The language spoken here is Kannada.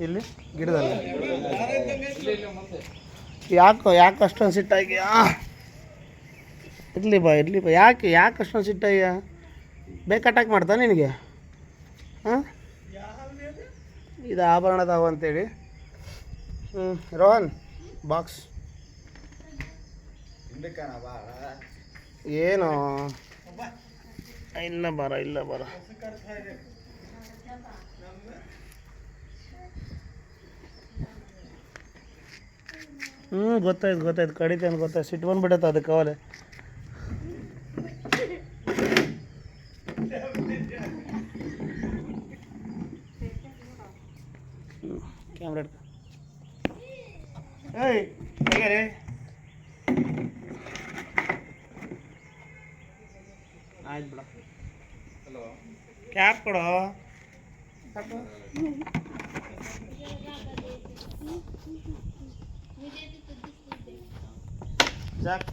ಇಲ್ಲಿ ಗಿಡದಲ್ಲಿ ಯಾಕೋ ಅಷ್ಟೊಂದು ಸಿಟ್ಟಾಗಿಯಾ? ಇರಲಿ ಬಾ ಯಾಕೆ ಅಷ್ಟೊಂದು ಸಿಟ್ಟಾಗಿಯಾ? ಬೇಕು ಅಟ್ಯಾಕ್ ಮಾಡ್ತಾ ನಿನಗೆ? ಹಾಂ, ಇದು ಆಭರಣದಾವ ಅಂತೇಳಿ. ರೋಹನ್ ಬಾಕ್ಸ್ ಏನು? ಇಲ್ಲ ಬರ ಗೊತ್ತಾಯ್ತು ಕಡಿತೆ ಅಂತ ಗೊತ್ತಾಯ್ತು. ಸಿಟ್ಟು ಬಂದ್ಬಿಟ್ಟೈತೆ ಅದಕ್ಕೆ ಅವಲೆ. ಕ್ಯಾಮ್ರಾ ಏಯ್ ಹೇಗೆ ಆಯ್ತು ಬಿಡ. ಹಲೋ, ಕ್ಯಾಪ್ ಕೊಡು. ಜಾಕ್